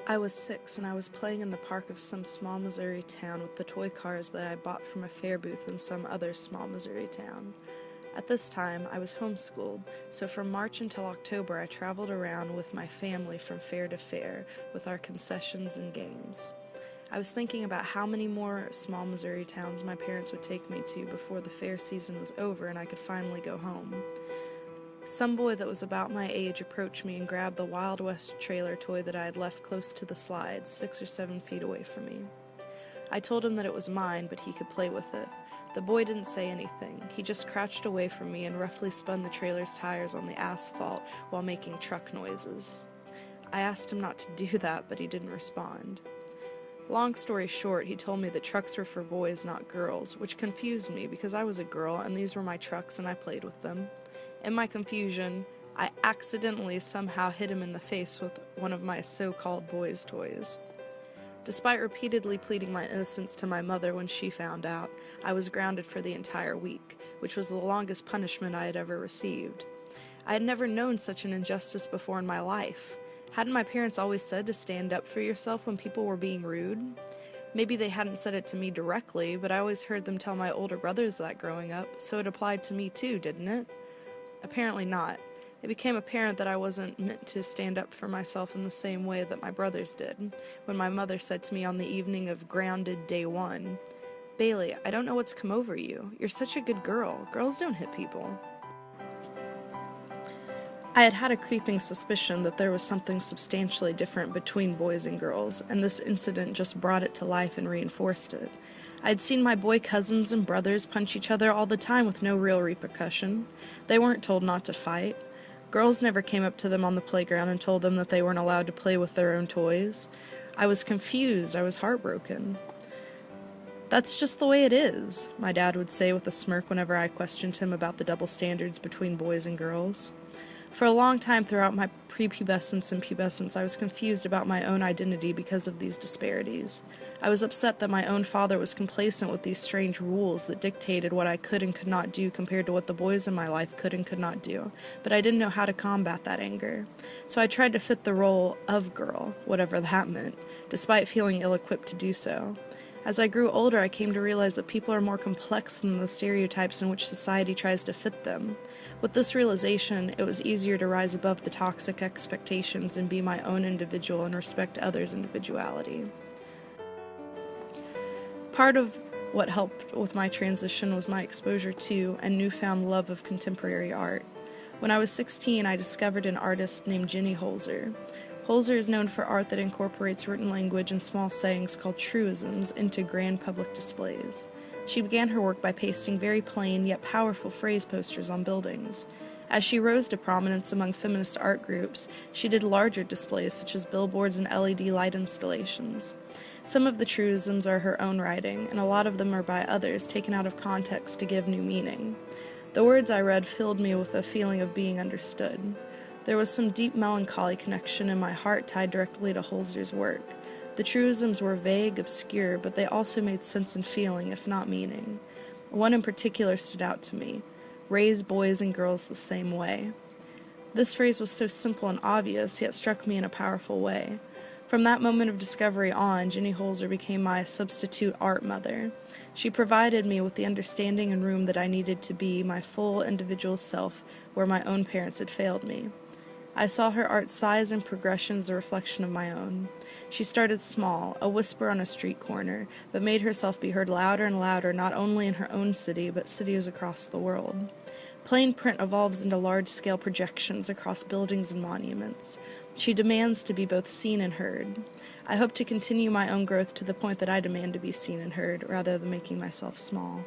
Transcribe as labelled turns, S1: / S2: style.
S1: I was 6 and I was playing in the park of some small Missouri town with the toy cars that I bought from a fair booth in some other small Missouri town. At this time, I was homeschooled, so from March until October I traveled around with my family from fair to fair with our concessions and games. I was thinking about how many more small Missouri towns my parents would take me to before the fair season was over and I could finally go home. Some boy that was about my age approached me and grabbed the Wild West trailer toy that I had left close to the slides, 6 or 7 feet away from me. I told him that it was mine, but he could play with it. The boy didn't say anything. He just crouched away from me and roughly spun the trailer's tires on the asphalt while making truck noises. I asked him not to do that, but he didn't respond. Long story short, he told me that trucks were for boys, not girls, which confused me because I was a girl and these were my trucks and I played with them. In my confusion, I accidentally somehow hit him in the face with one of my so-called boys' toys. Despite repeatedly pleading my innocence to my mother when she found out, I was grounded for the entire week, which was the longest punishment I had ever received. I had never known such an injustice before in my life. Hadn't my parents always said to stand up for yourself when people were being rude? Maybe they hadn't said it to me directly, but I always heard them tell my older brothers that growing up, so it applied to me too, didn't it? Apparently not. It became apparent that I wasn't meant to stand up for myself in the same way that my brothers did, when my mother said to me on the evening of Grounded Day 1, "Bailey, I don't know what's come over you. You're such a good girl. Girls don't hit people." I had had a creeping suspicion that there was something substantially different between boys and girls, and this incident just brought it to life and reinforced it. I had seen my boy cousins and brothers punch each other all the time with no real repercussion. They weren't told not to fight. Girls never came up to them on the playground and told them that they weren't allowed to play with their own toys. I was confused. I was heartbroken. "That's just the way it is," my dad would say with a smirk whenever I questioned him about the double standards between boys and girls. For a long time throughout my prepubescence and pubescence, I was confused about my own identity because of these disparities. I was upset that my own father was complacent with these strange rules that dictated what I could and could not do compared to what the boys in my life could and could not do, but I didn't know how to combat that anger. So I tried to fit the role of girl, whatever that meant, despite feeling ill-equipped to do so. As I grew older, I came to realize that people are more complex than the stereotypes in which society tries to fit them. With this realization, it was easier to rise above the toxic expectations and be my own individual and respect others' individuality. Part of what helped with my transition was my exposure to and newfound love of contemporary art. When I was 16, I discovered an artist named Jenny Holzer. Holzer is known for art that incorporates written language and small sayings called truisms into grand public displays. She began her work by pasting very plain yet powerful phrase posters on buildings. As she rose to prominence among feminist art groups, she did larger displays such as billboards and LED light installations. Some of the truisms are her own writing, and a lot of them are by others taken out of context to give new meaning. The words I read filled me with a feeling of being understood. There was some deep melancholy connection in my heart tied directly to Holzer's work. The truisms were vague, obscure, but they also made sense and feeling, if not meaning. One in particular stood out to me: raise boys and girls the same way. This phrase was so simple and obvious, yet struck me in a powerful way. From that moment of discovery on, Jenny Holzer became my substitute art mother. She provided me with the understanding and room that I needed to be my full individual self where my own parents had failed me. I saw her art's size and progression as a reflection of my own. She started small, a whisper on a street corner, but made herself be heard louder and louder not only in her own city, but cities across the world. Plain print evolves into large-scale projections across buildings and monuments. She demands to be both seen and heard. I hope to continue my own growth to the point that I demand to be seen and heard, rather than making myself small.